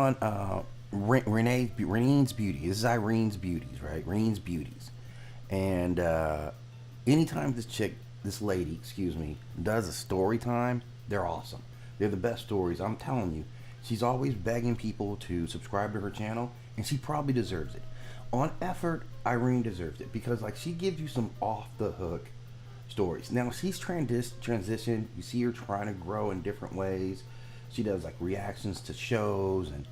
on Renee's Beauty. This is Irene's Beauties, right? Renee's Beauties. And anytime this lady, excuse me, does a story time, they're awesome. They're the best stories. I'm telling you, she's always begging people to subscribe to her channel, and she probably deserves it. On effort, Irene deserves it because like she gives you some off the hook stories. Now she's transitioned. You see her trying to grow in different ways. She does like reactions to shows and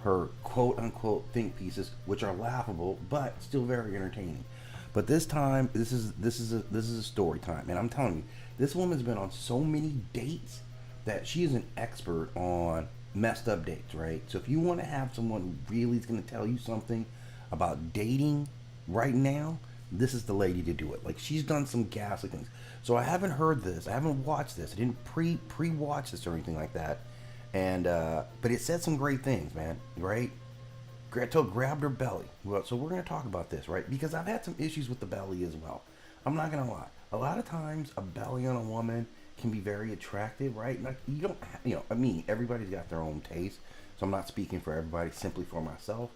her quote unquote think pieces, which are laughable but still very entertaining. But this time, this is a story time, and I'm telling you, this woman's been on so many dates that she is an expert on messed up dates, right? So if you want to have someone who really is going to tell you something about dating right now, this is the lady to do it. Like, she's done some ghastly things. So I haven't heard this, I haven't watched this, I didn't pre-watch this or anything like that, and but it said some great things, man, right? Grabbed her belly. Well, so we're going to talk about this, right? Because I've had some issues with the belly as well. I'm not going to lie. A lot of times, a belly on a woman can be very attractive, right? Like, you don't, I mean, everybody's got their own taste, so I'm not speaking for everybody, simply for myself.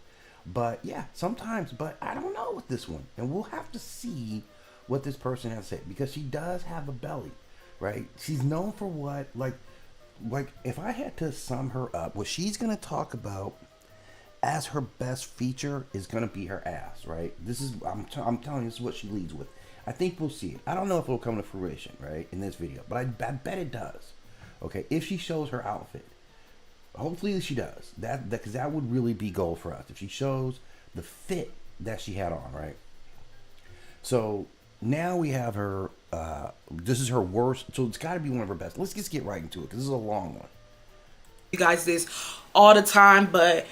But yeah, sometimes, but I don't know with this one, and we'll have to see what this person has said, because she does have a belly, right? She's known for what, like if I had to sum her up, what she's going to talk about as her best feature is going to be her ass, right? This is, I'm telling you, this is what she leads with. I think we'll see it. I don't know if it'll come to fruition, right, in this video, but I bet it does. Okay, if she shows her outfit, hopefully she does. Because that would really be gold for us if she shows the fit that she had on, right? So now we have her. This is her worst. So it's got to be one of her best. Let's just get right into it because this is a long one. You guys this all the time, but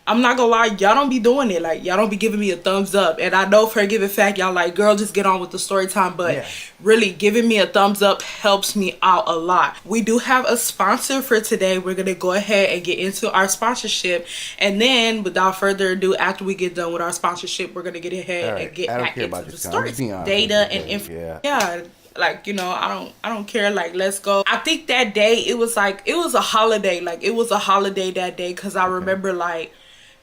I'm not gonna lie, y'all don't be doing it. Like, y'all don't be giving me a thumbs up. And I know for a given fact, y'all like, girl, just get on with the story time. But yeah, really, giving me a thumbs up helps me out a lot. We do have a sponsor for today. We're gonna go ahead and get into our sponsorship. And then, without further ado, after we get done with our sponsorship, we're gonna get ahead and get back into the story. Data and information. Yeah. Like, I don't care. Like, let's go. I think that day, it was a holiday. Like, it was a holiday that day because I remember, like,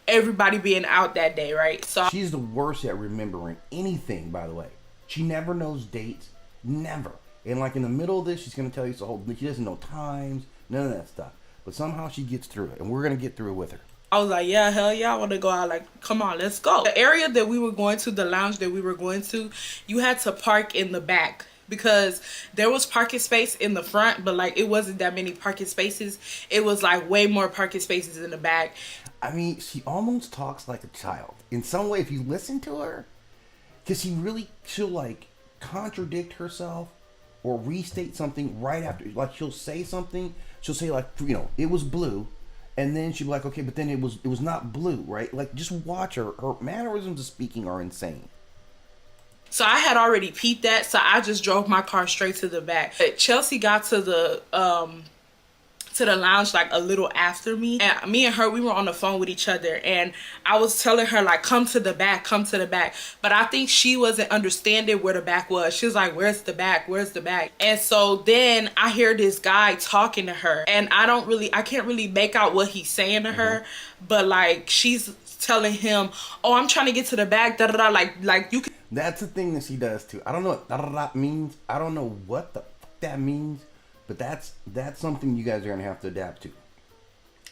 everybody being out that day, right? So she's the worst at remembering anything, by the way. She never knows dates, never. And like in the middle of this, she's gonna tell you she doesn't know times, none of that stuff. But somehow she gets through it, and we're gonna get through it with her. I was like, yeah, hell yeah, I want to go out. Like, come on, let's go. The area that we were going to, the lounge that we were going to, you had to park in the back because there was parking space in the front, but like it wasn't that many parking spaces. It was like way more parking spaces in the back. I mean, she almost talks like a child. In some way, if you listen to her, because she'll like contradict herself or restate something right after. Like, she'll say something, she'll say like, it was blue, and then she'll be like, okay, but then it was not blue, right? Like, just watch her. Her mannerisms of speaking are insane. So I had already peeped that, so I just drove my car straight to the back. But Chelsea got to the lounge like a little after me, and me and her, we were on the phone with each other, and I was telling her like, come to the back, but I think she wasn't understanding where the back was. She was like, where's the back, and so then I hear this guy talking to her, and I can't really make out what he's saying to her, but like she's telling him, oh, I'm trying to get to the back, da da da, like you can. That's the thing that she does too. I don't know what da da da means. I don't know what the fuck that means. But that's something you guys are going to have to adapt to.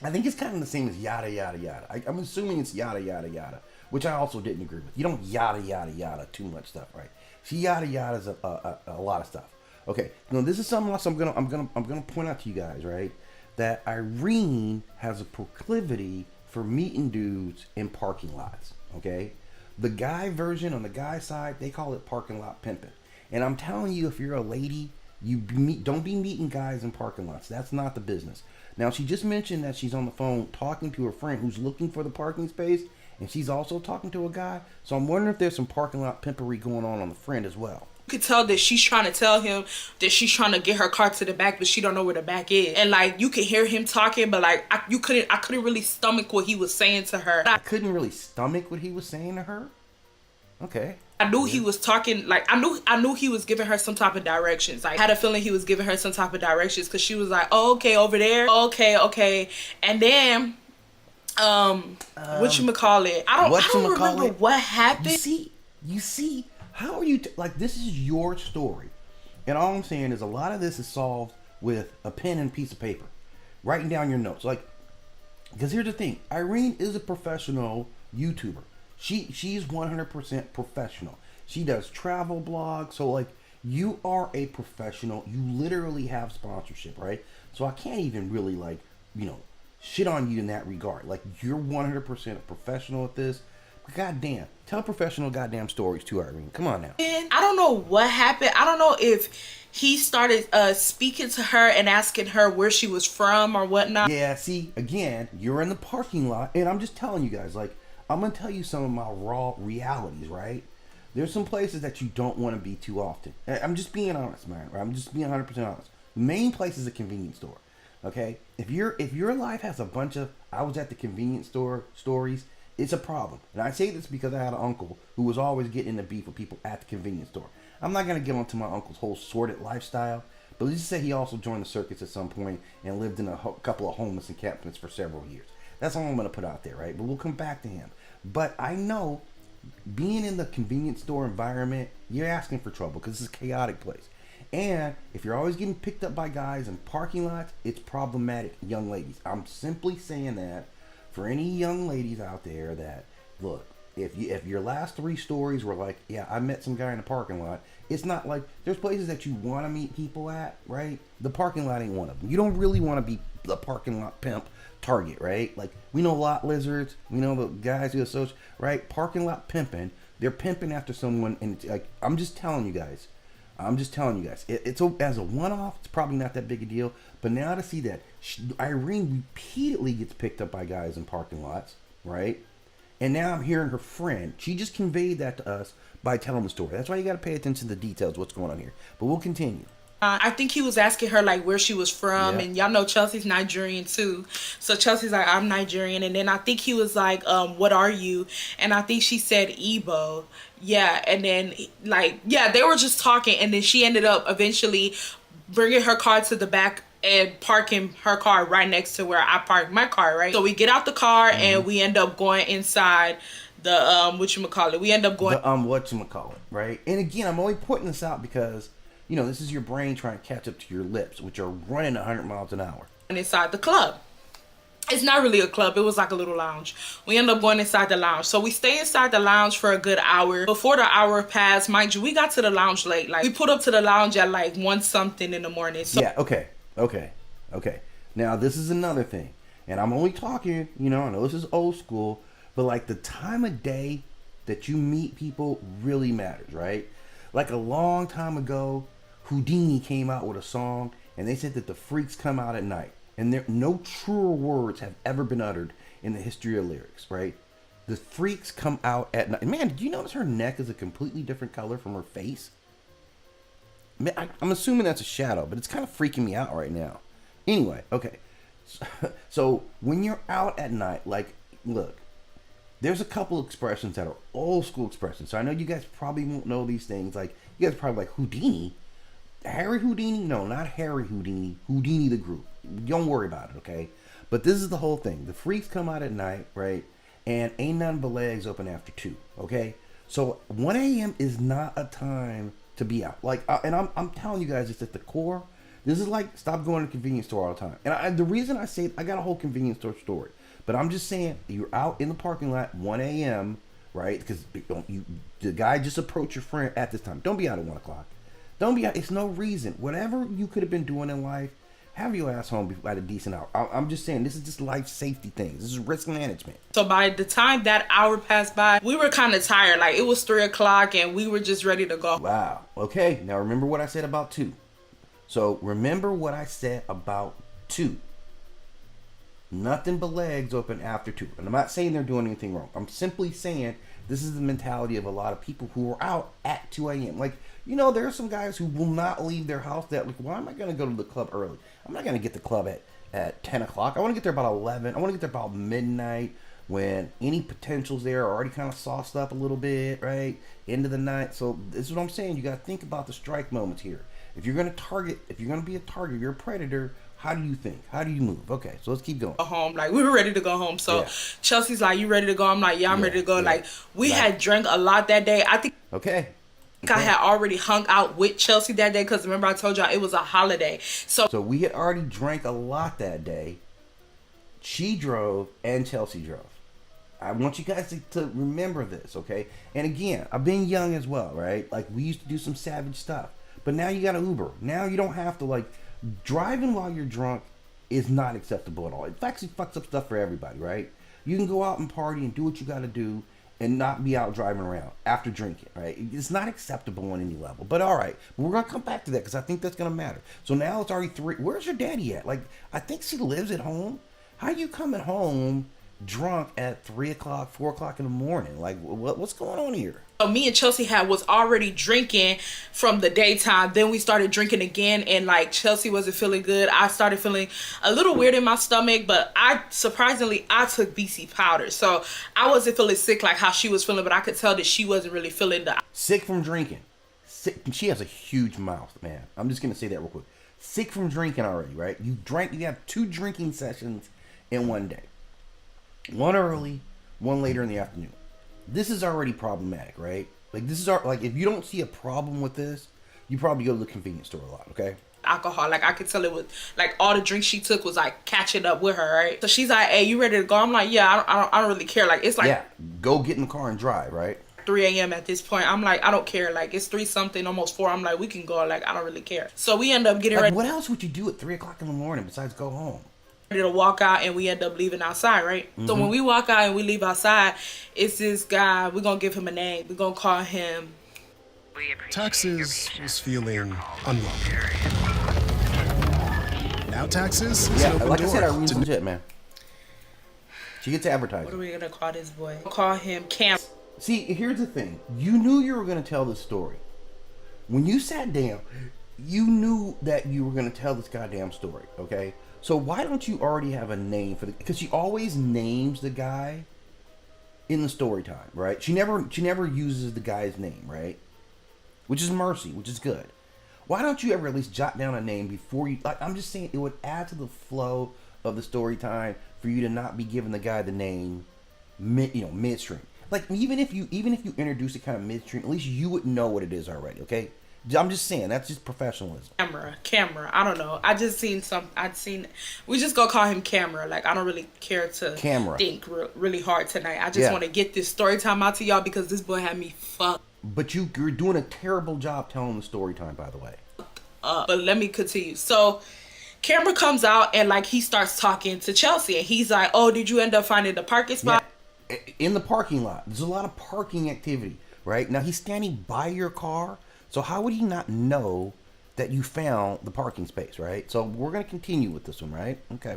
I think it's kind of the same as yada, yada, yada. I'm assuming it's yada, yada, yada, which I also didn't agree with. You don't yada, yada, yada too much stuff, right? She yada, yada is a lot of stuff. Okay, now this is something else I'm gonna point out to you guys, right? That Irene has a proclivity for meeting dudes in parking lots, okay? The guy version, on the guy side, they call it parking lot pimping. And I'm telling you, if you're a lady, don't be meeting guys in parking lots. That's not the business. Now, she just mentioned that she's on the phone talking to her friend who's looking for the parking space, and she's also talking to a guy. So I'm wondering if there's some parking lot pimpery going on the friend as well. You could tell that she's trying to tell him that she's trying to get her car to the back, but she don't know where the back is. And like, you could hear him talking, but like I couldn't really stomach what he was saying to her. I couldn't really stomach what he was saying to her? Okay. I knew he was talking, like, I knew he was giving her some type of directions. Like, I had a feeling he was giving her some type of directions because she was like, oh, okay, over there. Okay. And then Whatchamacallit. I don't remember Whatchamacallit? what happened. You see, how are you, like, this is your story. And all I'm saying is a lot of this is solved with a pen and piece of paper. Writing down your notes. Like, because here's the thing. Irene is a professional YouTuber. She's 100% professional. She does travel blogs. So, like, you are a professional. You literally have sponsorship, right? So I can't even really, like, you know, shit on you in that regard. Like, you're 100% a professional at this. God damn. Tell professional goddamn stories too, Irene. Come on now. I don't know what happened. I don't know if he started speaking to her and asking her where she was from or whatnot. Yeah, see, again, you're in the parking lot, and I'm just telling you guys, like, I'm going to tell you some of my raw realities, right? There's some places that you don't want to be too often. I'm just being honest, man. Right? I'm just being 100% honest. Main place is a convenience store. Okay? If your life has a bunch of I was at the convenience store stories, it's a problem. And I say this because I had an uncle who was always getting into beef with people at the convenience store. I'm not going to get onto my uncle's whole sordid lifestyle, but let's just say he also joined the circus at some point and lived in a couple of homeless encampments for several years. That's all I'm going to put out there, right? But we'll come back to him. But I know being in the convenience store environment, you're asking for trouble because it's a chaotic place. And if you're always getting picked up by guys in parking lots, it's problematic, young ladies. I'm simply saying that for any young ladies out there that, look, if your last 3 stories were like, yeah, I met some guy in the parking lot, it's not like there's places that you want to meet people at, right? The parking lot ain't one of them. You don't really want to be the parking lot pimp target, right? Like, we know lot lizards, we know the guys who associate, right? Parking lot pimping, they're pimping after someone, and it's like, I'm just telling you guys. It's as a one-off, it's probably not that big a deal. But now to see that Irene repeatedly gets picked up by guys in parking lots, right? And now I'm hearing her friend. She just conveyed that to us by telling the story. That's why you got to pay attention to the details, what's going on here. But we'll continue. I think he was asking her like where she was from, and y'all know Chelsea's Nigerian too. So Chelsea's like, I'm Nigerian, and then I think he was like, what are you? And I think she said Igbo. Yeah, and then like, yeah, they were just talking, and then she ended up eventually bringing her car to the back and parking her car right next to where I parked my car, right? So we get out the car and we end up going inside the whatchamacallit. We end up going whatchamacallit, right? And again, I'm only pointing this out because, you know, this is your brain trying to catch up to your lips, which are running 100 miles an hour. And inside the club. It's not really a club. It was like a little lounge. We end up going inside the lounge. So we stay inside the lounge for a good hour. Before the hour passed, mind you, we got to the lounge late. Like, we put up to the lounge at like 1 something in the morning. So yeah, okay. Now, this is another thing. And I'm only talking, you know, I know this is old school, but like the time of day that you meet people really matters, right? Like a long time ago, Houdini came out with a song, and they said that the freaks come out at night. And there, no truer words have ever been uttered in the history of lyrics, right? The freaks come out at night. Man, did you notice her neck is a completely different color from her face? Man, I'm assuming that's a shadow, but it's kind of freaking me out right now. Anyway, okay. So when you're out at night, like, look, there's a couple expressions that are old school expressions. So I know you guys probably won't know these things. Like, you guys are probably like, Houdini? Harry Houdini? No, not Harry Houdini. Houdini the group. Don't worry about it, okay? But this is the whole thing. The freaks come out at night, right? And ain't none but legs open after 2, okay? So 1 a.m. is not a time to be out. Like, and I'm telling you guys, it's at the core. This is like, stop going to the convenience store all the time. And the reason I say it, I got a whole convenience store story. But I'm just saying, you're out in the parking lot 1 a.m., right? Because the guy just approached your friend at this time. Don't be out at 1 o'clock. Don't be out. It's no reason. Whatever you could have been doing in life, have your ass home at a decent hour. I'm just saying, this is just life safety things. This is risk management. So by the time that hour passed by, we were kind of tired. Like, it was 3 o'clock and we were just ready to go. Wow. Okay. Now remember what I said about 2. So remember what I said about 2. Nothing but legs open after 2. And I'm not saying they're doing anything wrong. I'm simply saying this is the mentality of a lot of people who are out at 2 a.m. Like, you know, there are some guys who will not leave their house that, like, why am I going to go to the club early? I'm not going to get the club at 10 o'clock. I want to get there about 11. I want to get there about midnight when any potentials there are already kind of sauced up a little bit, right? Into the night. So this is what I'm saying. You got to think about the strike moments here. If you're going to be a target, you're a predator, How do you think? How do you move? Okay, so let's keep going. Go home. Like, we were ready to go home. So Yeah. Chelsea's like, you ready to go? I'm like, yeah, I'm ready to go. Yeah. Like, we Right. had drank a lot that day. I think Okay. I had already hung out with Chelsea that day because remember I told y'all it was a holiday. So So we had already drank a lot that day. She drove and Chelsea drove. I want you guys to remember this, okay? And again, I've been young as well, right? Like, we used to do some savage stuff. But now you got an Uber. Now you don't have to, like, driving while you're drunk is not acceptable at all. It actually fucks up stuff for everybody, right? You can go out and party and do what you got to do and not be out driving around after drinking, right? It's not acceptable on any level. But all right, we're going to come back to that because I think that's going to matter. So now it's already 3. Where's your daddy at? Like, I think she lives at home. How you coming home drunk at 3 o'clock, 4 o'clock in the morning? Like, what's going on here? me and Chelsea was already drinking from the daytime. Then we started drinking again, and like Chelsea wasn't feeling good. I started feeling a little weird in my stomach, but I took BC powder, so I wasn't feeling sick like how she was feeling, but I could tell that she wasn't really feeling the Sick from drinking. Sick. She has a huge mouth, man. I'm just gonna say that real quick. Sick from drinking already, right? You have 2 drinking sessions in one day. One early, one later in the afternoon. This is already problematic, right? Like, this is like, if you don't see a problem with this, you probably go to the convenience store a lot, okay? alcohol. Like, I could tell it was like all the drinks she took was like catching up with her, right? So she's like, hey, you ready to go? I'm like, yeah, I don't really care. Like, it's like, yeah, go get in the car and drive, right? 3 a.m. at this point. I'm like, I don't care. Like, it's 3 something, almost 4. I'm like, we can go. Like, I don't really care. So we end up getting ready. What else would you do at 3 o'clock in the morning besides go home? To walk out, and we end up leaving outside, right? Mm-hmm. So when we walk out and we leave outside, it's this guy. We're gonna give him a name. We're gonna call him Taxes was feeling unwelcome. Now Taxes is yeah, an open like door I said, Irene's legit, man. She gets advertising. What are we gonna call this boy? We'll call him Cam. See, here's the thing. You knew you were gonna tell this story. When you sat down, you knew that you were gonna tell this goddamn story, okay? So why don't you already have a name for the? Because she always names the guy in the story time, right? She never uses the guy's name, right? Which is mercy, which is good. Why don't you ever at least jot down a name before you? Like, I'm just saying, it would add to the flow of the story time for you to not be giving the guy the name, midstream. Like, even if you introduce it kind of midstream, at least you would know what it is already, okay? I'm just saying, that's just professionalism. Camera. I don't know. We just gonna call him Camera. Like, I don't really care to think really hard tonight. I just want to get this story time out to y'all because this boy had me fucked. But you're doing a terrible job telling the story time, by the way. But let me continue. So, Camera comes out and like he starts talking to Chelsea, and he's like, "Oh, did you end up finding the parking spot?" Yeah. In the parking lot. There's a lot of parking activity, right? Now he's standing by your car. So how would he not know that you found the parking space, right? So we're going to continue with this one, right? Okay.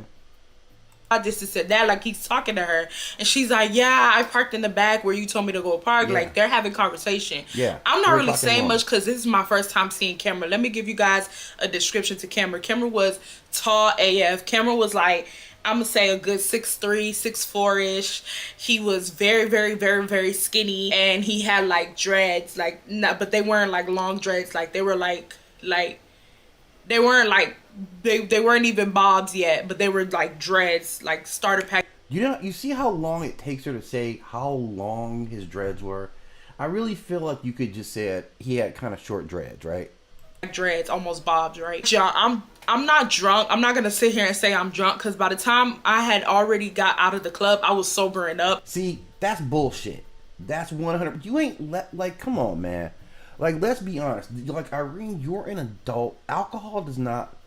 I just said that, like, he's talking to her, and she's like, yeah, I parked in the back where you told me to go park. Yeah. Like, they're having conversation. Yeah. I'm not really saying much because this is my first time seeing Camera. Let me give you guys a description to Camera. Camera was tall AF. Camera was like, I'm going to say a good 6'3", 6'4"-ish. He was very, very, very, very skinny. And he had, like, dreads. Like, but they weren't, like, long dreads. Like, they were, they weren't, like, they weren't even bobs yet. But they were, like, dreads. Like, starter pack. You see how long it takes her to say how long his dreads were? I really feel like you could just say he had kind of short dreads, right? Dreads, almost bobs, right? I'm not drunk. I'm not gonna sit here and say I'm drunk because by the time I had already got out of the club, I was sobering up. See, that's bullshit. That's 100. You ain't like, come on, man. Like, let's be honest. Like, Irene, you're an adult. Alcohol does not.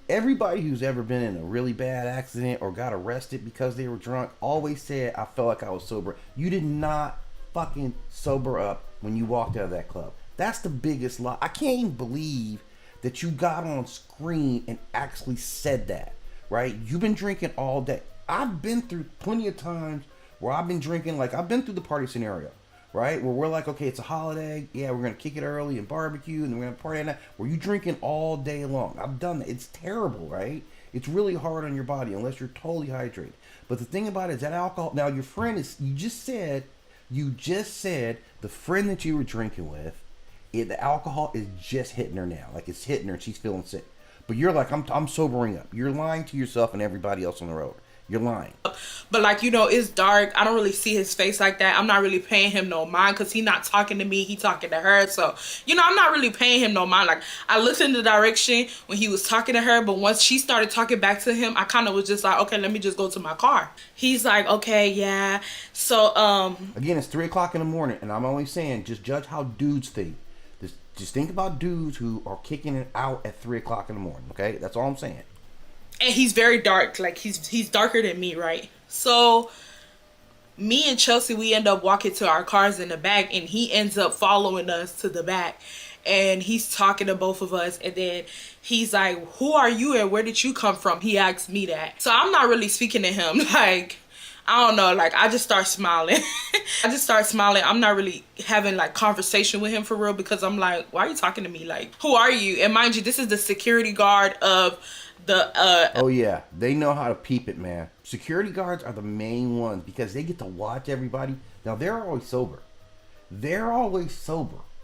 Everybody who's ever been in a really bad accident or got arrested because they were drunk always said, I felt like I was sober. You did not fucking sober up when you walked out of that club. That's the biggest lie. I can't even believe that you got on screen and actually said that, right? You've been drinking all day. I've been through plenty of times where I've been drinking, like, I've been through the party scenario, right? Where we're like, okay, it's a holiday. Yeah, we're going to kick it early and barbecue, and then we're going to party at night. Where you drinking all day long. I've done that. It's terrible, right? It's really hard on your body unless you're totally hydrated. But the thing about it is that alcohol, now your friend is, you just said the friend that you were drinking with, the alcohol is just hitting her now. Like, it's hitting her and she's feeling sick. But you're like, I'm sobering up. You're lying to yourself and everybody else on the road. You're lying. But like, you know, it's dark. I don't really see his face like that. I'm not really paying him no mind because he not talking to me. He talking to her. So, you know, I'm not really paying him no mind. Like, I looked in the direction when he was talking to her. But once she started talking back to him, I kind of was just like, okay, let me just go to my car. He's like, okay, yeah. So, Again, it's 3 o'clock in the morning. And I'm only saying, just judge how dudes think. Just think about dudes who are kicking it out at 3 o'clock in the morning. Okay? That's all I'm saying. And he's very dark. Like, he's darker than me, right? So me and Chelsea, we end up walking to our cars in the back, and he ends up following us to the back, and he's talking to both of us. And then he's like, who are you and where did you come from? He asked me that. So I'm not really speaking to him. Like, I don't know, like, I just start smiling. I'm not really having like conversation with him for real, because I'm like, why are you talking to me? Like, who are you? And mind you, this is the security guard of the oh yeah, they know how to peep it, man. Security guards are the main ones because they get to watch everybody. Now, they're always sober,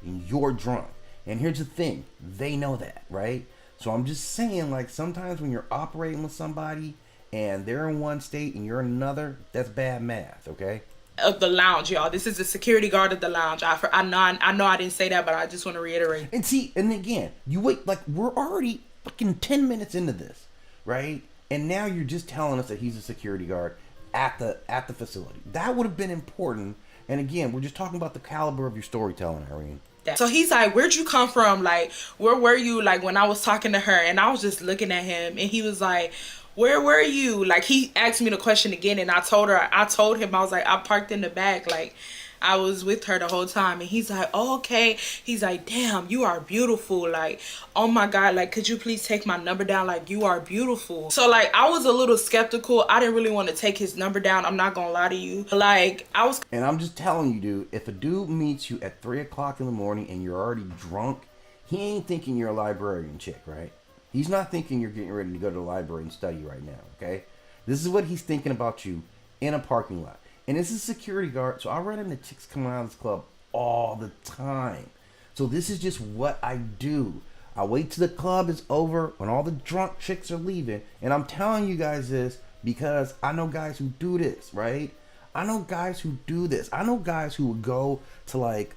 and you're drunk. And here's the thing, they know that, right? So I'm just saying, like, sometimes when you're operating with somebody and they're in one state and you're in another, that's bad math. Okay? Of the lounge, y'all. This is the security guard of the lounge. I know I didn't say that, but I just want to reiterate. And see, and again, you wait, like, we're already fucking 10 minutes into this, right? And now you're just telling us that he's a security guard at the facility. That would have been important. And again, we're just talking about the caliber of your storytelling, Irene. So he's like, where'd you come from? Like, where were you, like, when I was talking to her? And I was just looking at him, and he was like, where were you? Like, he asked me the question again, and I told him, I was like, I parked in the back. Like, I was with her the whole time. And he's like, oh, okay. He's like, damn, you are beautiful. Like, oh my God, like, could you please take my number down? Like, you are beautiful. So, like, I was a little skeptical. I didn't really want to take his number down. I'm not gonna lie to you. Like, I was. And I'm just telling you, dude, if a dude meets you at 3 o'clock in the morning and you're already drunk, he ain't thinking you're a librarian chick, right? He's not thinking you're getting ready to go to the library and study right now, okay? This is what he's thinking about you in a parking lot. And this is a security guard, so I run into chicks coming out of this club all the time. So this is just what I do. I wait till the club is over when all the drunk chicks are leaving. And I'm telling you guys this because I know guys who do this, right? I know guys who do this. I know guys who would go to, like,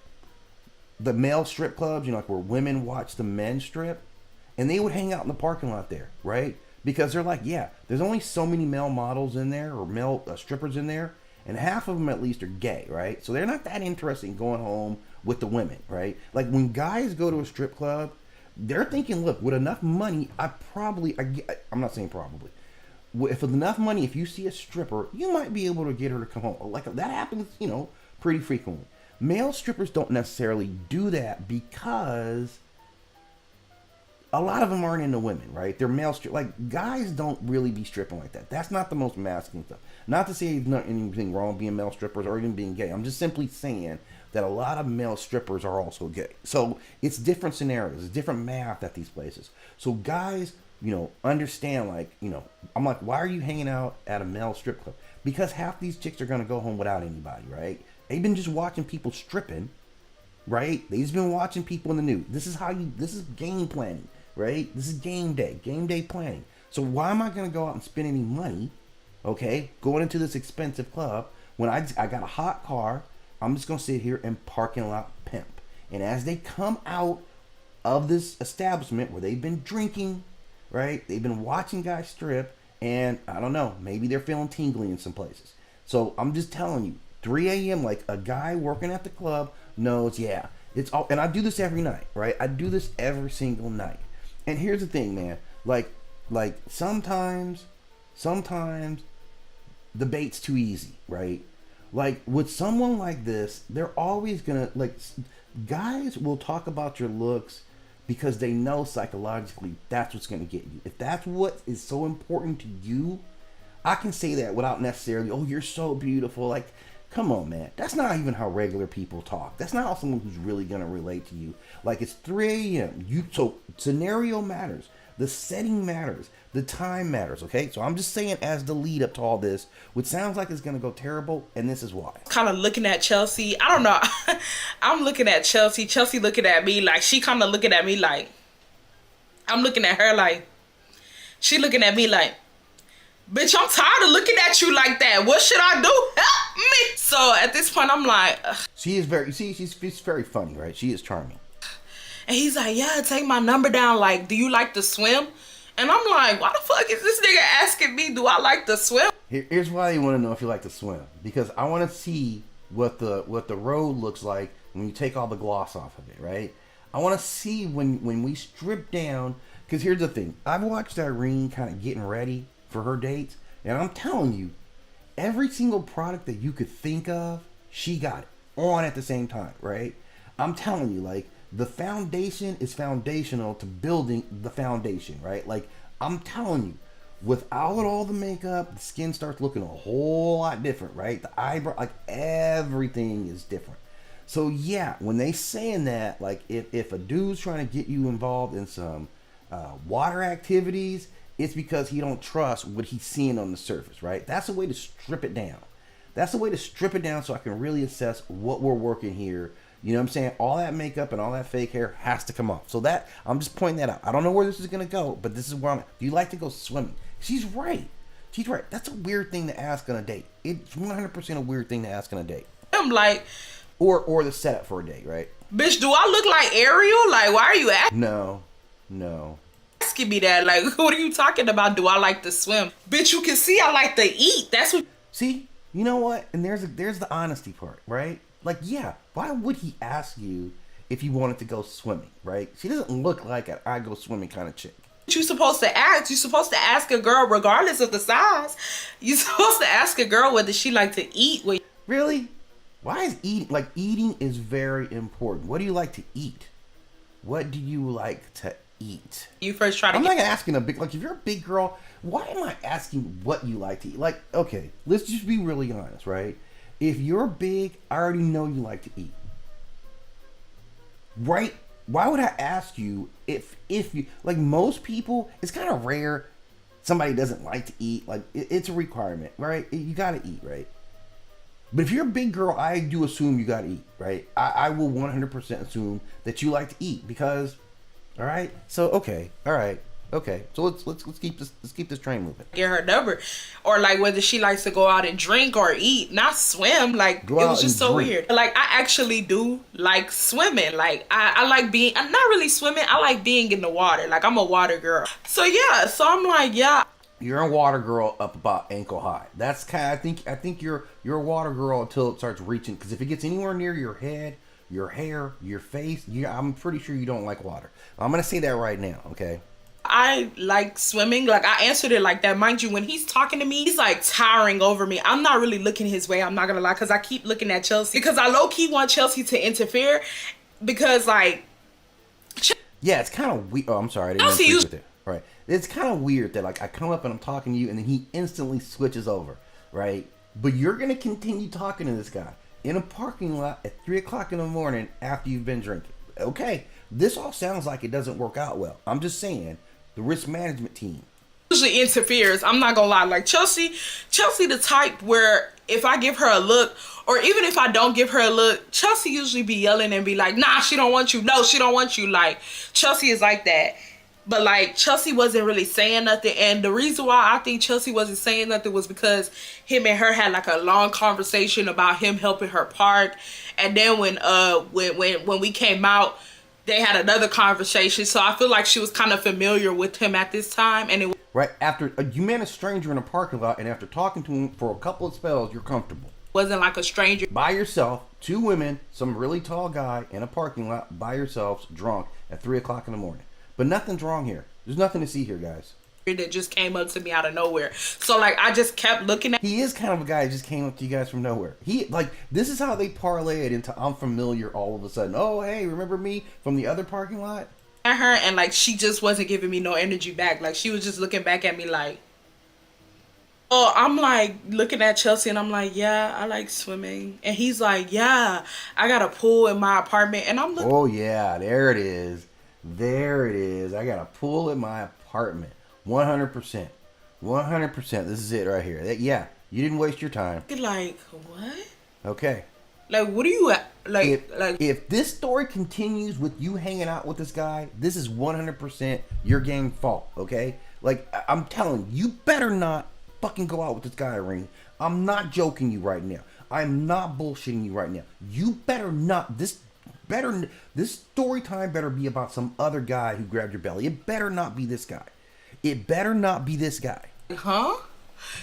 the male strip clubs, you know, like where women watch the men strip. And they would hang out in the parking lot there, right? Because they're like, yeah, there's only so many male models in there or male strippers in there. And half of them at least are gay, right? So they're not that interested in going home with the women, right? Like, when guys go to a strip club, they're thinking, look, with enough money, I'm not saying probably. If with enough money, if you see a stripper, you might be able to get her to come home. Like, that happens, you know, pretty frequently. Male strippers don't necessarily do that because a lot of them aren't into women, right? They're male like, guys don't really be stripping like that. That's not the most masculine stuff. Not to say there's not anything wrong with being male strippers or even being gay. I'm just simply saying that a lot of male strippers are also gay. So it's different scenarios. It's different math at these places. So guys, you know, understand, like, you know, I'm like, why are you hanging out at a male strip club? Because half these chicks are going to go home without anybody, right? They've been just watching people stripping, right? They've just been watching people in the nude. This is game planning. Right? This is game day planning. So why am I going to go out and spend any money, okay, going into this expensive club when I got a hot car? I'm just going to sit here and parking lot pimp. And as they come out of this establishment where they've been drinking, right, they've been watching guys strip, and I don't know, maybe they're feeling tingly in some places. So I'm just telling you, 3 a.m., like, a guy working at the club knows, yeah, it's all, and I do this every night, right? I do this every single night. And here's the thing, man. Like sometimes the bait's too easy, right? Like, with someone like this, they're always gonna, like, guys will talk about your looks because they know psychologically that's what's gonna get you. If that's what is so important to you, I can say that without necessarily, oh, you're so beautiful. Like, come on, man. That's not even how regular people talk. That's not how someone who's really going to relate to you. Like, it's 3 a.m. So scenario matters. The setting matters. The time matters, okay? So I'm just saying, as the lead up to all this, which sounds like it's going to go terrible, and this is why. Kind of looking at Chelsea. I don't know. I'm looking at Chelsea. Chelsea looking at me like, she kind of looking at me like, I'm looking at her like, She looking at me like, bitch, I'm tired of looking at you like that. What should I do? Help me. So at this point, I'm like, ugh. She is very, she's very funny, right? She is charming. And he's like, yeah, take my number down. Like, do you like to swim? And I'm like, why the fuck is this nigga asking me, do I like to swim? Here's why you want to know if you like to swim. Because I want to see what the road looks like when you take all the gloss off of it, right? I want to see when we strip down. Because here's the thing. I've watched Irene kind of getting ready for her dates. And I'm telling you, every single product that you could think of, she got it on at the same time, right? I'm telling you, like, the foundation is foundational to building the foundation, right? Like, I'm telling you, without all the makeup, the skin starts looking a whole lot different, right? The eyebrow, like, everything is different. So, yeah, when they saying that, like, if a dude's trying to get you involved in some water activities, it's because he don't trust what he's seeing on the surface, right? That's a way to strip it down. That's a way to strip it down so I can really assess what we're working here. You know what I'm saying? All that makeup and all that fake hair has to come off. So that, I'm just pointing that out. I don't know where this is going to go, but this is where I'm at. Do you like to go swimming? She's right. She's right. That's a weird thing to ask on a date. It's 100% a weird thing to ask on a date. I'm like, or the setup for a date, right? bitch, do I look like Ariel? Like, why are you No. asking me that? Like, what are you talking about? Do I like to swim? Bitch, you can see I like to eat. That's what. See, you know what? And there's the honesty part, right? Like, yeah, why would he ask you if you wanted to go swimming, right? She doesn't look like an I go swimming kind of chick. You supposed to ask. You're supposed to ask a girl regardless of the size. You're supposed to ask a girl whether she like to eat. Really? Why is eating is very important. What do you like to eat? What do you like to eat? You first try to. I'm not asking a big, like, if you're a big girl, why am I asking what you like to eat? Like, okay, let's just be really honest, right? If you're big, I already know you like to eat. Right? Why would I ask you if you, like, most people, it's kind of rare somebody doesn't like to eat. Like, it's a requirement, right? You gotta eat, right? But if you're a big girl, I do assume you gotta eat, right? I will 100% assume that you like to eat because, all right. So okay, all right, okay. So let's keep this train moving. Get her number, or like whether she likes to go out and drink or eat, not swim. Like, it was just so weird. Like, I actually do like swimming. Like, I like being. I'm not really swimming. I like being in the water. Like, I'm a water girl. So yeah. So I'm like, yeah. You're a water girl up about ankle high. That's kind of, I think you're a water girl until it starts reaching. Because if it gets anywhere near your head, your hair, your face, I'm pretty sure you don't like water. I'm gonna say that right now, okay? I like swimming. Like, I answered it like that. Mind you, when he's talking to me, he's like towering over me. I'm not really looking his way. I'm not gonna lie, because I keep looking at Chelsea. Because I low key want Chelsea to interfere. Because like, yeah, it's kind of weird. Oh, I'm sorry, I didn't agree with it. Right. It's kind of weird that, like, I come up and I'm talking to you and then he instantly switches over, right? But you're going to continue talking to this guy in a parking lot at 3 o'clock in the morning after you've been drinking. Okay, this all sounds like it doesn't work out well. I'm just saying, the risk management team usually interferes. I'm not gonna lie. Like, Chelsea the type where if I give her a look, or even if I don't give her a look, Chelsea usually be yelling and be like, nah, she don't want you. No, she don't want you. Like, Chelsea is like that. But like, Chelsea wasn't really saying nothing, and the reason why I think Chelsea wasn't saying nothing was because him and her had like a long conversation about him helping her park, and then when we came out, they had another conversation. So I feel like she was kind of familiar with him at this time, and it right after you met a stranger in a parking lot, and after talking to him for a couple of spells, you're comfortable. Wasn't like a stranger. By yourself, 2 women, some really tall guy in a parking lot by yourselves, drunk at 3 o'clock in the morning. But nothing's wrong here. There's nothing to see here, guys. That just came up to me out of nowhere. So like, I just kept looking at. He is kind of a guy that just came up to you guys from nowhere. He, like, this is how they parlay it into I'm familiar all of a sudden. Oh, hey, remember me from the other parking lot? At her, and like, she just wasn't giving me no energy back. Like, she was just looking back at me like. Oh, I'm like looking at Chelsea and I'm like, yeah, I like swimming. And he's like, yeah, I got a pool in my apartment. And I'm looking. Oh yeah, there it is. There it is. I got a pool in my apartment. 100%. 100%. This is it right here. Yeah, you didn't waste your time. Like, what? Okay. Like, what are you at? If this story continues with you hanging out with this guy, this is 100% your game fault, okay? Like, I'm telling you, you better not fucking go out with this guy, Irene. I'm not joking you right now. I'm not bullshitting you right now. You better not. This story time better be about some other guy who grabbed your belly. It better not be this guy. It better not be this guy. Huh?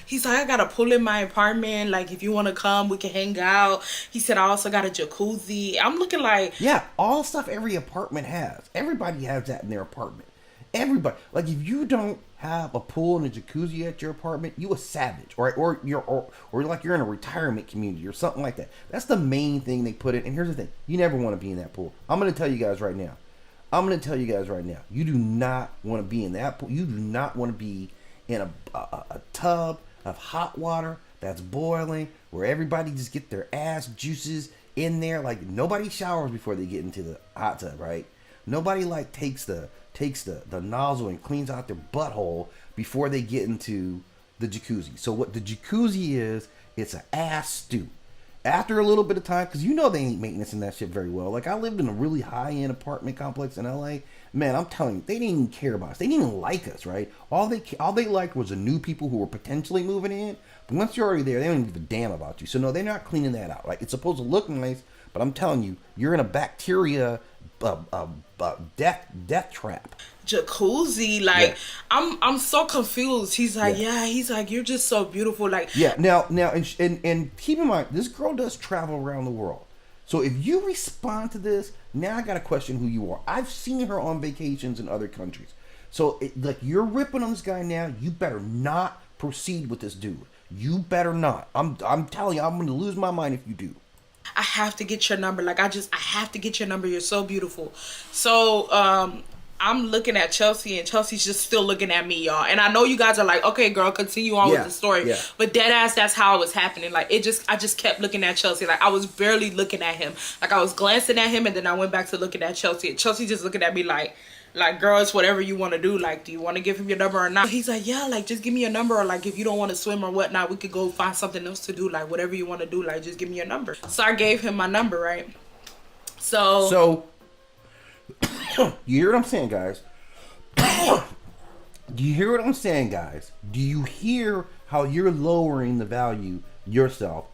He's like, I got a pool in my apartment. Like, if you want to come, we can hang out. He said, I also got a jacuzzi. I'm looking like... Yeah, all stuff every apartment has. Everybody has that in their apartment. Everybody. Like, if you don't have a pool and a jacuzzi at your apartment, you a savage. Or like you're in a retirement community or something like that. That's the main thing they put in. And here's the thing. You never want to be in that pool. I'm going to tell you guys right now. You do not want to be in that pool. You do not want to be in a tub of hot water that's boiling, where everybody just get their ass juices in there. Like, nobody showers before they get into the hot tub, right? Nobody like takes the nozzle and cleans out their butthole before they get into the jacuzzi. So what the jacuzzi is, it's an ass stew. After a little bit of time, because you know they ain't maintaining that shit very well. Like, I lived in a really high-end apartment complex in LA. Man, I'm telling you, they didn't even care about us. They didn't even like us, right? All they liked was the new people who were potentially moving in. But once you're already there, they don't give a damn about you. So no, they're not cleaning that out. Like, it's supposed to look nice, but I'm telling you, you're in a bacteria death trap. Jacuzzi, like, yeah. I'm so confused. He's like, yeah. He's like, you're just so beautiful. Like, yeah. Now, and keep in mind, this girl does travel around the world. So if you respond to this, now I got to question who you are. I've seen her on vacations in other countries. So, like, you're ripping on this guy now. You better not proceed with this dude. You better not. I'm telling you, I'm going to lose my mind if you do. I have to get your number. Like, I have to get your number. You're so beautiful. So, I'm looking at Chelsea, and Chelsea's just still looking at me, y'all. And I know you guys are like, okay, girl, continue on with the story. Yeah. But dead ass, that's how it was happening. Like, I just kept looking at Chelsea. Like, I was barely looking at him. Like, I was glancing at him, and then I went back to looking at Chelsea. And Chelsea just looking at me like, girl, it's whatever you want to do. Like, do you want to give him your number or not? He's like, yeah, like, just give me your number. Or, like, if you don't want to swim or whatnot, we could go find something else to do. Like, whatever you want to do, like, just give me your number. So I gave him my number, right? So you hear what I'm saying, guys? Do you hear what I'm saying, guys? Do you hear how you're lowering the value yourself?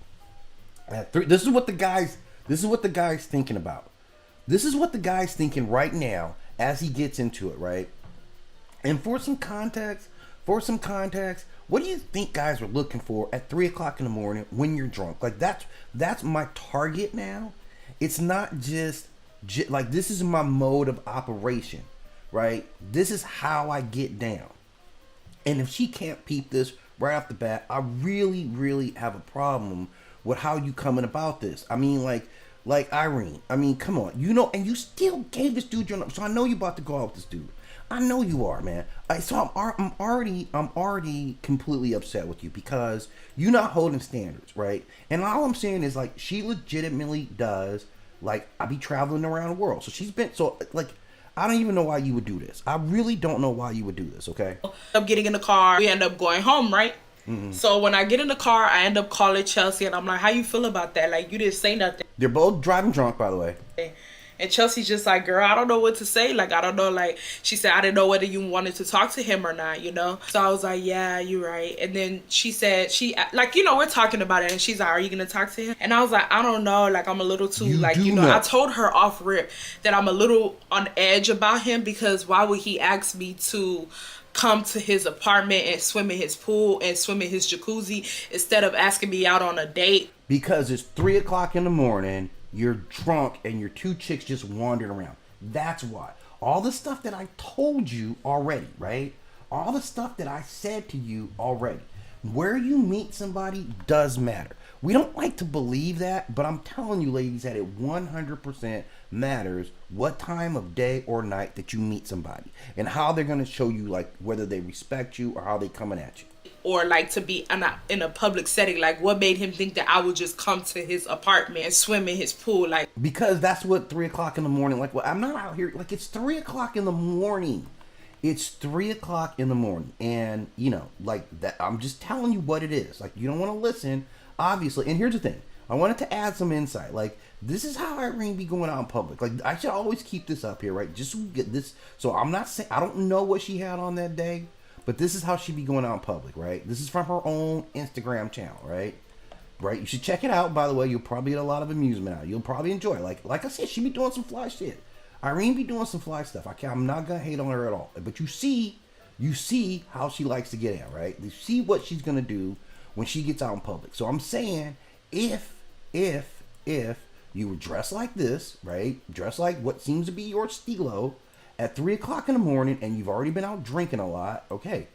This is what the guy's thinking about. This is what the guy's thinking right now as he gets into it, right? And for some context, what do you think guys are looking for at 3 o'clock in the morning when you're drunk? Like, that's my target now. It's not just like, this is my mode of operation. Right? This is how I get down. And if she can't peep this right off the bat, I really, really have a problem with how you coming about this. I mean, like Irene. I mean, come on. You know, and you still gave this dude your number. So I know you about to go out with this dude. I know you are, man. So I'm already completely upset with you because you're not holding standards, right? And all I'm saying is, like, she legitimately does, like, I be traveling around the world. So she's been, so, like, I don't even know why you would do this. I really don't know why you would do this, okay? I'm getting in the car. We end up going home, right? Mm-hmm. So when I get in the car, I end up calling Chelsea, and I'm like, how you feel about that? Like, you didn't say nothing. They're both driving drunk, by the way. And Chelsea's just like, girl, I don't know what to say. Like, I don't know. Like, she said, I didn't know whether you wanted to talk to him or not, you know? So I was like, yeah, you're right. And then she said, like, you know, we're talking about it. And she's like, are you going to talk to him? And I was like, I don't know. Like, I'm a little too, I told her off rip that I'm a little on edge about him, because why would he ask me to come to his apartment and swim in his pool and swim in his jacuzzi instead of asking me out on a date? Because it's 3 o'clock in the morning. You're drunk and your two chicks just wandering around. That's why. All the stuff that I told you already, right? All the stuff that I said to you already. Where you meet somebody does matter. We don't like to believe that, but I'm telling you, ladies, that it 100% matters what time of day or night that you meet somebody and how they're going to show you, like, whether they respect you or how they coming at you. Or, like, to be in a public setting. Like, what made him think that I would just come to his apartment and swim in his pool? Like, because that's what 3 o'clock in the morning, like, well, I'm not out here, like, it's 3 o'clock in the morning. It's 3 o'clock in the morning. And, you know, like, that, I'm just telling you what it is. Like, you don't want to listen, obviously. And here's the thing. I wanted to add some insight. Like, this is how Irene be going out in public. Like, I should always keep this up here, right? Just get this. So I'm not saying, I don't know what she had on that day. But this is how she be going out in public, right? This is from her own Instagram channel, right? Right? You should check it out. By the way, you'll probably get a lot of amusement out. You'll probably enjoy it. Like I said, she be doing some fly shit. Irene be doing some fly stuff. I'm not gonna hate on her at all. But you see how she likes to get in, right? You see what she's gonna do when she gets out in public. So I'm saying, if you were dressed like this, right? Dressed like what seems to be your stilo at 3 o'clock in the morning, and you've already been out drinking a lot, okay,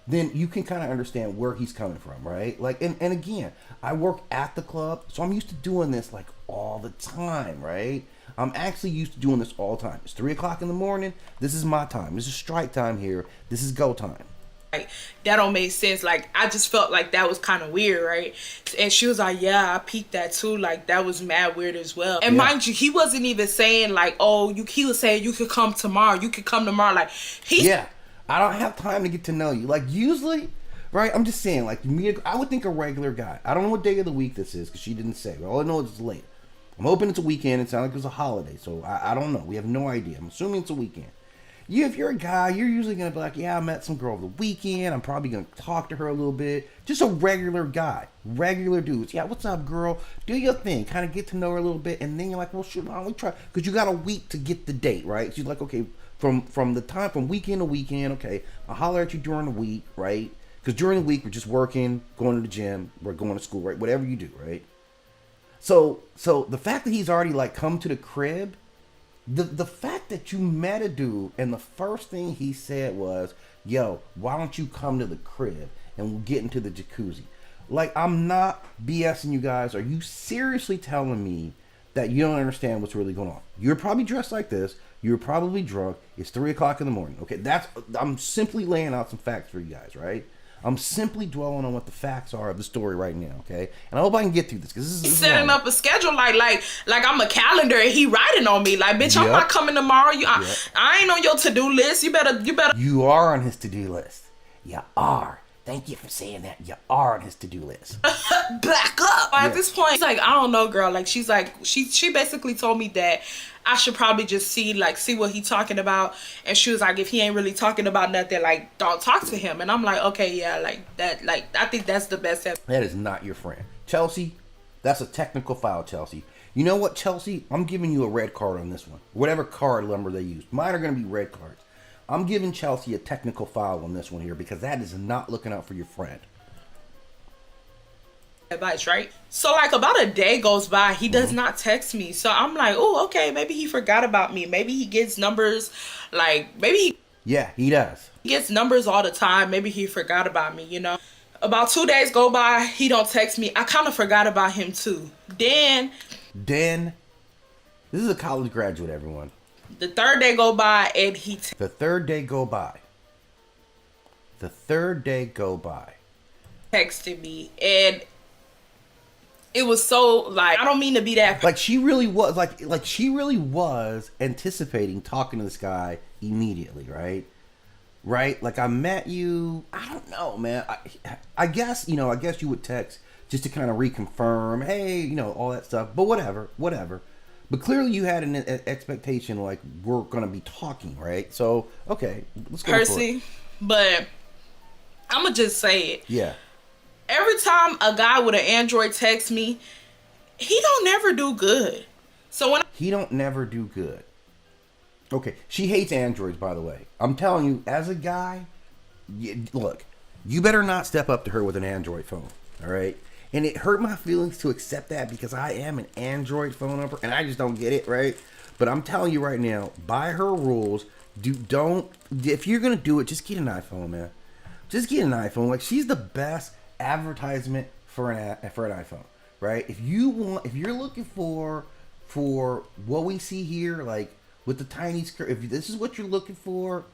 then you can kind of understand where he's coming from, right? Like, and again, I work at the club, so I'm used to doing this like all the time, right? I'm actually used to doing this all the time. It's 3 o'clock in the morning. This is my time. This is strike time here. This is go time. Like, that don't make sense. Like, I just felt like that was kind of weird, right? And she was like, yeah, I peeped that too. Like, that was mad weird as well. And mind you, he wasn't even saying like, oh, he was saying you could come tomorrow. You could come tomorrow. Like, yeah, I don't have time to get to know you. Like, usually, right? I'm just saying, like, I would think a regular guy. I don't know what day of the week this is because she didn't say. All I know is it's late. I'm hoping it's a weekend. It sounds like it was a holiday, so I don't know. We have no idea. I'm assuming it's a weekend. If you're a guy, you're usually going to be like, yeah, I met some girl over the weekend. I'm probably going to talk to her a little bit. Just a regular guy. Regular dudes. Yeah, what's up, girl? Do your thing. Kind of get to know her a little bit. And then you're like, well, shoot, why don't we try? Because you got a week to get the date, right? She's like, okay, from weekend to weekend, okay, I'll holler at you during the week, right? Because during the week, we're just working, going to the gym, we're going to school, right? Whatever you do, right? So the fact that he's already, like, come to the crib, The fact that you met a dude and the first thing he said was, yo, why don't you come to the crib and we'll get into the jacuzzi? Like, I'm not BSing you guys. Are you seriously telling me that you don't understand what's really going on? You're probably dressed like this. You're probably drunk. It's 3 o'clock in the morning. Okay, I'm simply laying out some facts for you guys, right? I'm simply dwelling on what the facts are of the story right now, okay? And I hope I can get through this because this is setting up a schedule like I'm a calendar and he writing on me like, bitch, I'm not coming tomorrow. I ain't on your to-do list. You better. You are on his to-do list. You are. Thank you for saying that. You are on his to-do list. Back up. At this point, she's like, I don't know, girl. Like, she's like, she basically told me that I should probably just see what he talking about. And she was like, if he ain't really talking about nothing, like, don't talk to him. And I'm like, okay, yeah, like that. Like, I think that's the best. That is not your friend. Chelsea, that's a technical foul, Chelsea. You know what, Chelsea? I'm giving you a red card on this one. Whatever card number they use. Mine are going to be red cards. I'm giving Chelsea a technical foul on this one here because that is not looking out for your friend. Advice, right? So like about a day goes by, he does not text me. So I'm like, oh, okay, maybe he forgot about me. Maybe he gets numbers, Yeah, he does. He gets numbers all the time. Maybe he forgot about me, you know. About 2 days go by, he don't text me. I kind of forgot about him too. Then, this is a college graduate, everyone. The third day go by and The third day go by. Texted me and it was so like, I don't mean to be that. Like she really was like she really was anticipating talking to this guy immediately, right? Right? Like I met you. I don't know, man. I guess you would text just to kind of reconfirm, hey, all that stuff. But whatever. But clearly you had an expectation like we're gonna be talking, right? So okay, let's go. Percy, but I'm gonna just say it. Yeah. Every time a guy with an Android texts me, he don't never do good. So when he don't never do good. Okay, she hates Androids, by the way. I'm telling you, as a guy, look, you better not step up to her with an Android phone, all right? And it hurt my feelings to accept that because I am an Android phone number and I just don't get it, right? But I'm telling you right now, by her rules, if you're gonna do it, just get an iPhone, man. Just get an iPhone. Like she's the best advertisement for an iPhone, right? If you're looking for what we see here, like with the tiny screen, if this is what you're looking for,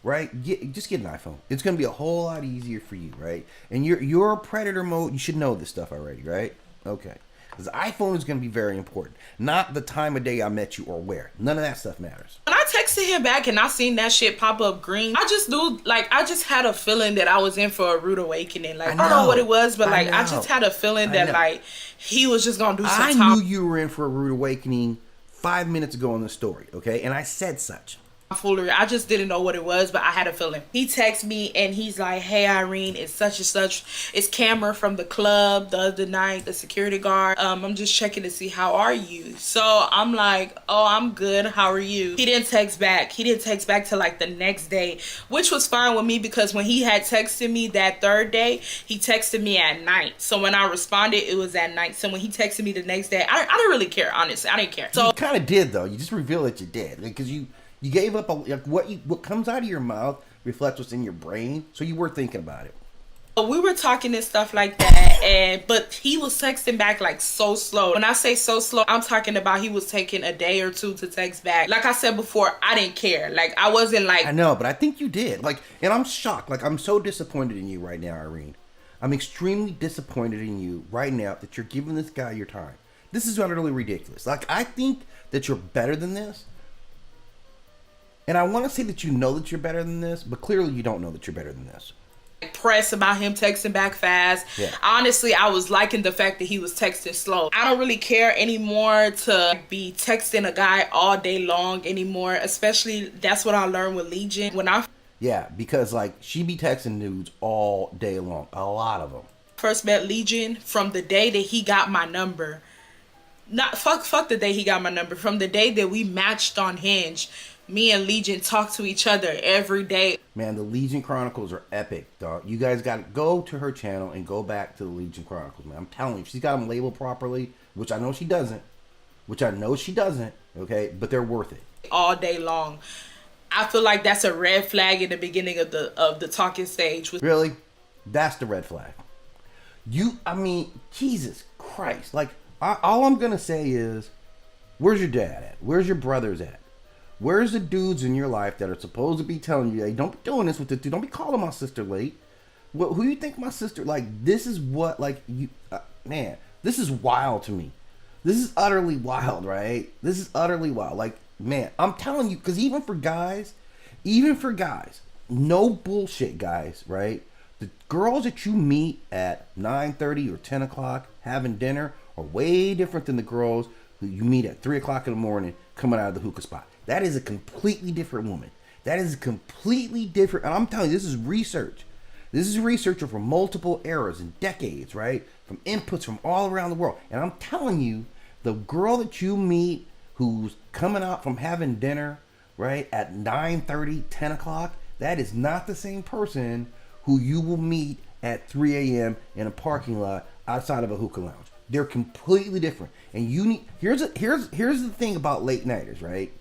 right? Just get an iPhone. It's gonna be a whole lot easier for you, right? And you're predator mode. You should know this stuff already, right? Okay, because the iPhone is gonna be very important. Not the time of day I met you or where. None of that stuff matters. When I texted him back and I seen that shit pop up green, I just had a feeling that I was in for a rude awakening. Like I don't know what it was, but I just had a feeling that like he was just gonna do some I knew you were in for a rude awakening 5 minutes ago in the story, okay? And I said such. foolery. I just didn't know what it was, but I had a feeling. He texted me and he's like, hey Irene, it's such and such. It's Cameron from the club the other night, the security guard. I'm just checking to see how are you. So I'm like, oh, I'm good. How are you? He didn't text back. He didn't text back till like the next day, which was fine with me because when he had texted me that third day, he texted me at night. So when I responded, it was at night. So when he texted me the next day, I didn't really care, honestly. I didn't care. So you kind of did though. You just revealed that you did because you gave up what comes out of your mouth reflects what's in your brain. So you were thinking about it. We were talking and stuff like that, but he was texting back like so slow. When I say so slow, I'm talking about he was taking a day or two to text back. Like I said before, I didn't care. Like I wasn't like, I know, but I think you did. Like, and I'm shocked. Like I'm so disappointed in you right now, Irene. I'm extremely disappointed in you right now that you're giving this guy your time. This is utterly ridiculous. Like I think that you're better than this. And I want to say that you know that you're better than this, but clearly you don't know that you're better than this. Press about him texting back fast. Yeah. Honestly, I was liking the fact that he was texting slow. I don't really care anymore to be texting a guy all day long anymore, especially that's what I learned with Legion. When I because like she be texting dudes all day long, a lot of them. First met Legion, from the day that he got my number, not fuck the day he got my number, from the day that we matched on Hinge, me and Legion talk to each other every day. Man, the Legion Chronicles are epic, dog. You guys got to go to her channel and go back to the Legion Chronicles, man. I'm telling you, she's got them labeled properly, which I know she doesn't. Okay, but they're worth it. All day long. I feel like that's a red flag in the beginning of the talking stage. Really? That's the red flag. Jesus Christ. Like, all I'm going to say is, where's your dad at? Where's your brothers at? Where's the dudes in your life that are supposed to be telling you, hey, don't be doing this with this dude. Don't be calling my sister late. Who you think my sister, like, this is what, like, you, man, this is wild to me. This is utterly wild, right? This is utterly wild. Like, man, I'm telling you, because even for guys, no bullshit guys, right? The girls that you meet at 9:30 or 10 o'clock having dinner are way different than the girls who you meet at 3 o'clock in the morning coming out of the hookah spot. That is a completely different woman. That is completely different. And I'm telling you, this is research. This is research over multiple eras and decades, right? From inputs from all around the world. And I'm telling you, the girl that you meet who's coming out from having dinner, right, at 9:30, 10 o'clock, that is not the same person who you will meet at 3 a.m. in a parking lot outside of a hookah lounge. They're completely different. And you need, here's the thing about late nighters, right?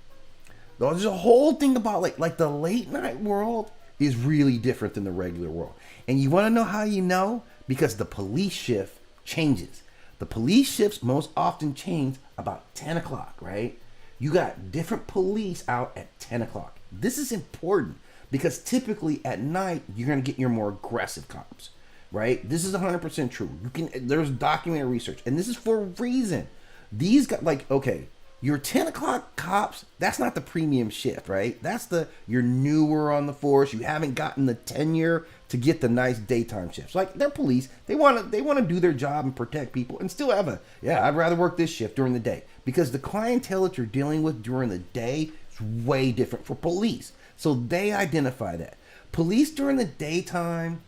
There's a whole thing about like the late night world is really different than the regular world. And you want to know how you know? Because the police shift changes. The police shifts most often change about 10 o'clock, right? You got different police out at 10 o'clock. This is important because typically at night, you're going to get your more aggressive cops, right? This is 100% true. There's documented research, and this is for a reason. These guys, like, okay, your 10 o'clock cops, that's not the premium shift, right? That's you're newer on the force. You haven't gotten the tenure to get the nice daytime shifts. Like, they're police. They want to do their job and protect people and still have I'd rather work this shift during the day. Because the clientele that you're dealing with during the day is way different for police. So they identify that. Police during the daytime,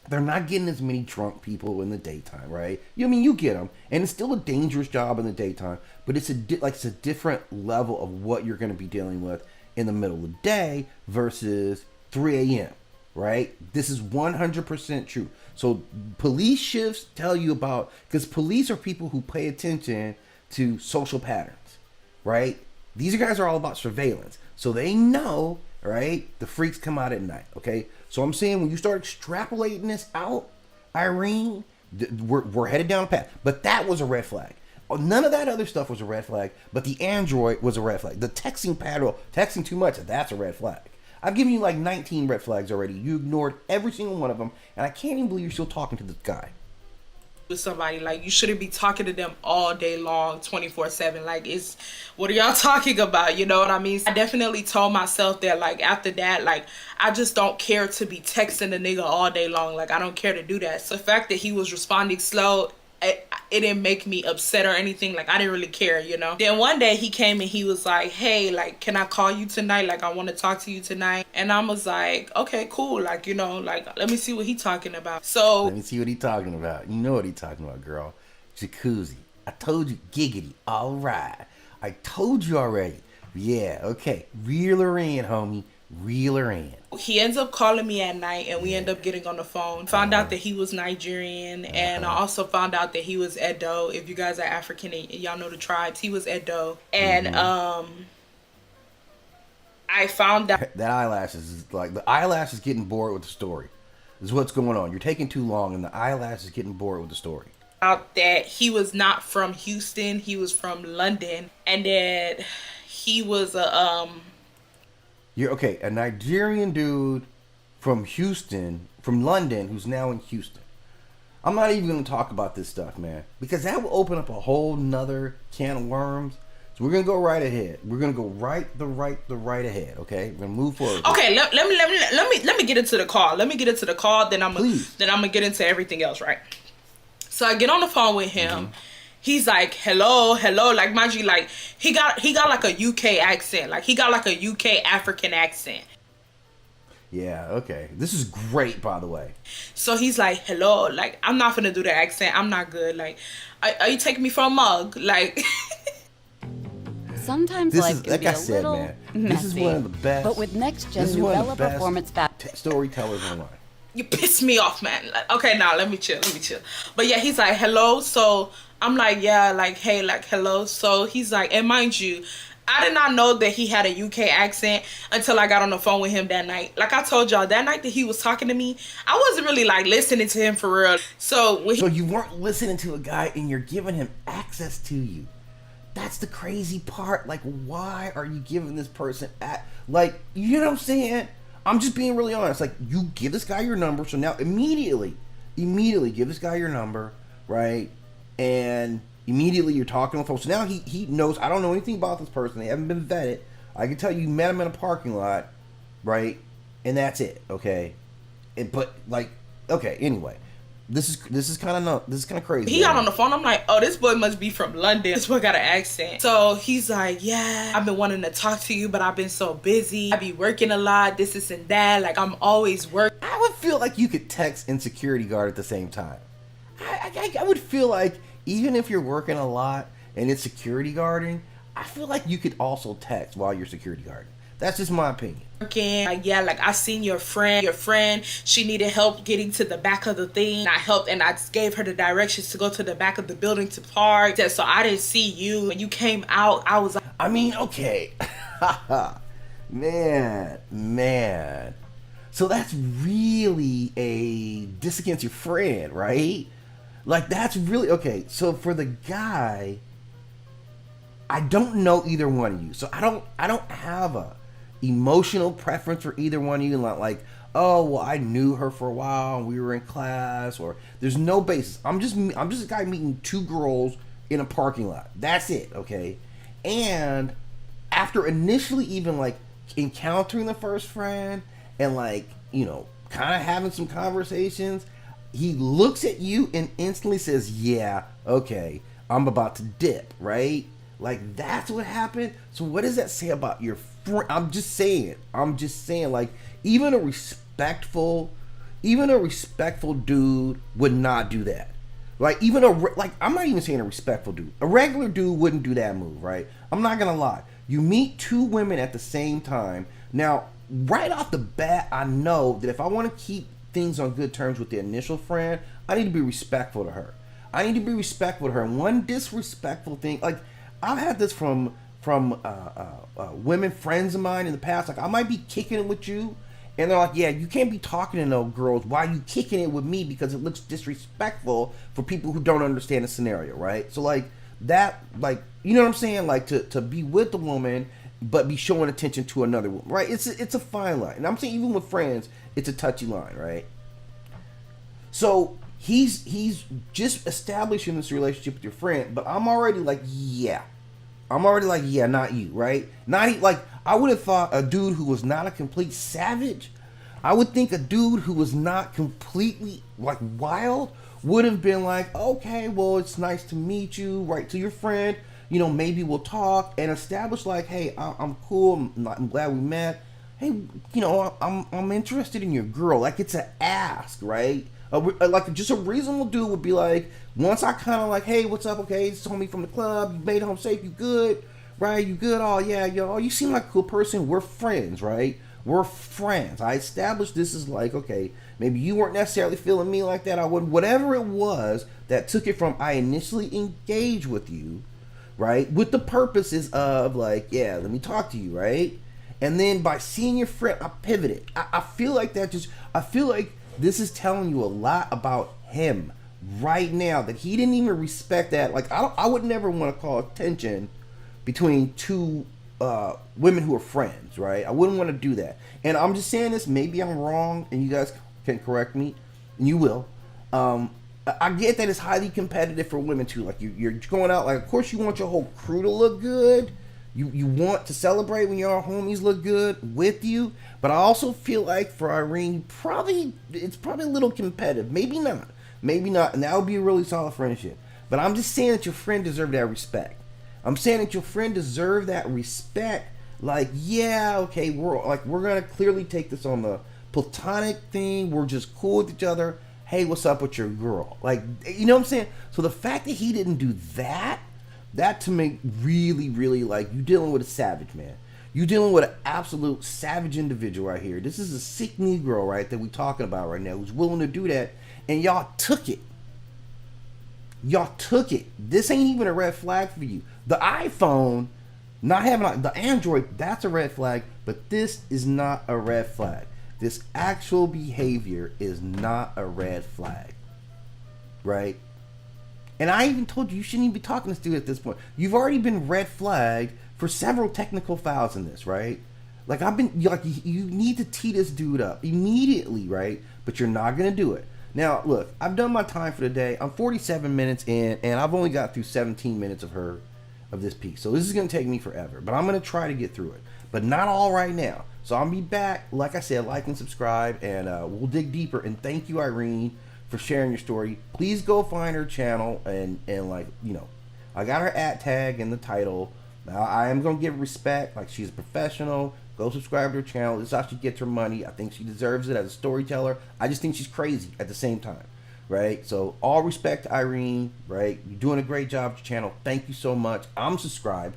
they're not getting as many drunk people in the daytime, right? You get them, and it's still a dangerous job in the daytime, but it's a different level of what you're going to be dealing with in the middle of the day versus 3 a.m., right? This is 100% true. So police shifts tell you about, because police are people who pay attention to social patterns, right? These guys are all about surveillance, so they know, right? The freaks come out at night, okay? So I'm saying when you start extrapolating this out, Irene, we're headed down a path. But that was a red flag. None of that other stuff was a red flag, but the Android was a red flag. The texting pattern, texting too much, that's a red flag. I've given you like 19 red flags already. You ignored every single one of them, and I can't even believe you're still talking to this guy. With somebody, like, you shouldn't be talking to them all day long, 24/7. Like, what are y'all talking about? You know what I mean? I definitely told myself that, like, after that, like, I just don't care to be texting a nigga all day long. Like, I don't care to do that. So the fact that he was responding slow, it didn't make me upset or anything. Like, I didn't really care, you know. Then one day he came and he was like, hey, like, can I call you tonight? Like, I want to talk to you tonight. And I was like, okay, cool. Like, you know, like, let me see what he talking about. So let me see what he talking about. You know what he talking about, girl. Jacuzzi. I told you, giggity. All right. I told you already. Yeah, okay. Reel her in, homie. Reel her in. He ends up calling me at night and we end up getting on the phone. Found out that he was Nigerian, and I also found out that he was Edo. If you guys are African and y'all know the tribes, he was Edo. And I found out that eyelashes is like, the eyelash is getting bored with the story. This is what's going on. You're taking too long and the eyelash is getting bored with the story. Out that he was not from Houston, he was from London, and that he was You're okay, a Nigerian dude from Houston, from London, who's now in Houston. I'm not even going to talk about this stuff, man, because that will open up a whole nother can of worms. So we're going to go right ahead. We're going to go right ahead, okay? We're going to move forward. Okay, let me get into the call. Let me get into the call, then I'm going to get into everything else, right? So I get on the phone with him. He's like, hello, like, mind you, like, he got like a UK accent. Like, he got like a UK African accent. Yeah, okay. This is great, by the way. So he's like, hello, like, I'm not finna do the accent. I'm not good. Like, are you taking me for a mug? Like, sometimes this life is, can like be I a said, little man, messy. this is one of the best. But with next-gen Novella Performance storytellers online. you piss me off, man. Like, okay, now let me chill. But yeah, he's like, hello. So I'm like, yeah, like, hey, like, hello. So he's like, and mind you, I did not know that he had a UK accent until I got on the phone with him that night. Like I told y'all, that night that he was talking to me, I wasn't really like listening to him for real. So you weren't listening to a guy and you're giving him access to you. That's the crazy part. Like, why are you giving this person like, you know what I'm saying? I'm just being really honest. Like, you give this guy your number, so now immediately give this guy your number, right? And immediately you're talking on the phone. So now he knows, I don't know anything about this person. They haven't been vetted. I can tell you met him in a parking lot, right? And that's it, okay? But like, okay, anyway. This is kind of crazy. He got on the phone. I'm like, oh, this boy must be from London. This boy got an accent. So he's like, yeah, I've been wanting to talk to you, but I've been so busy. I be working a lot, this and that. Like, I'm always working. I would feel like you could text and security guard at the same time. I would feel like even if you're working a lot and it's security guarding, I feel like you could also text while you're security guarding. That's just my opinion. Like, yeah, like, I seen your friend, she needed help getting to the back of the thing. I helped and I gave her the directions to go to the back of the building to park. So I didn't see you. When you came out, I was like, I mean, okay. man. So that's really a diss against your friend, right? Like, that's really, okay. So for the guy, I don't know either one of you. So I don't have a emotional preference for either one of you. Like, oh, well, I knew her for a while and we were in class, or there's no basis. I'm just a guy meeting two girls in a parking lot. That's it, okay? And after initially even like encountering the first friend and like, you know, kind of having some conversations, he looks at you and instantly says, yeah, okay, I'm about to dip, right? Like, that's what happened. So what does that say about your friend? I'm just saying, like, even a respectful dude would not do that. Like, I'm not even saying a respectful dude. A regular dude wouldn't do that move, right? I'm not gonna lie. You meet two women at the same time. Now, right off the bat, I know that if I want to keep things on good terms with the initial friend, I need to be respectful to her. And one disrespectful thing, like, I've had this from women friends of mine in the past. Like, I might be kicking it with you, and they're like, yeah, you can't be talking to no girls. Why are you kicking it with me? Because it looks disrespectful for people who don't understand the scenario, right? So, like, that, like, you know what I'm saying? Like, to be with the woman but be showing attention to another woman, right? It's a fine line. And I'm saying even with friends, it's a touchy line, right? So he's just establishing this relationship with your friend, but I'm already like, yeah, not you, right? Like, I would have thought a dude who was not a complete savage, I would think a dude who was not completely, like, wild would have been like, okay, well, it's nice to meet you, right, to your friend, you know, maybe we'll talk and establish like, hey, I'm cool, I'm glad we met. Hey, you know, I'm interested in your girl. Like, it's an ask, right? Like, just a reasonable dude would be like, once I kind of like, hey, what's up? Okay, you told me from the club, you made it home safe, you good, right? You good? Oh yeah, yo, you seem like a cool person. We're friends, right? We're friends. I established this is like, okay, maybe you weren't necessarily feeling me like that. I would, whatever it was that took it from I initially engaged with you, right? With the purposes of like, yeah, let me talk to you, right? And then by seeing your friend, I pivoted. I feel like I feel like this is telling you a lot about him right now, that he didn't even respect that. Like, I would never want to call attention between two women who are friends, right? I wouldn't want to do that. And I'm just saying this, maybe I'm wrong, and you guys can correct me, and you will. I get that it's highly competitive for women too. Like, you're going out, like, of course you want your whole crew to look good. You want to celebrate when your homies look good with you, but I also feel like for Irene, it's probably a little competitive. Maybe not, and that would be a really solid friendship. But I'm just saying that your friend deserves that respect. I'm saying that your friend deserves that respect. Like, yeah, okay, we're gonna clearly take this on the platonic thing. We're just cool with each other. Hey, what's up with your girl? Like, you know what I'm saying? So the fact that he didn't do that to me really, really, like, you dealing with a savage, man. You dealing with an absolute savage individual right here. This is a sick Negro, right, that we talking about right now, who's willing to do that, and y'all took it. Y'all took it. This ain't even a red flag for you. The iPhone, not having the Android, that's a red flag, but this is not a red flag. This actual behavior is not a red flag, right? And I even told you shouldn't even be talking to this dude at this point. You've already been red flagged for several technical fouls in this, right? Like, you need to tee this dude up immediately, right? But you're not gonna do it. Now, look, I've done my time for the day. I'm 47 minutes in, and I've only got through 17 minutes of this piece. So this is gonna take me forever, but I'm gonna try to get through it. But not all right now. So I'll be back. Like I said, like and subscribe, and we'll dig deeper. And thank you, Irene, for sharing your story. Please go find her channel and like, you know, I got her @ tag in the title. Now I am gonna give respect. Like, she's a professional. Go subscribe to her channel. This is how she gets her money. I think she deserves it as a storyteller. I just think she's crazy at the same time, right? So all respect to Irene, right? You're doing a great job with your channel. Thank you so much. I'm subscribed.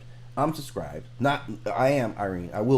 Not I am Irene. I will.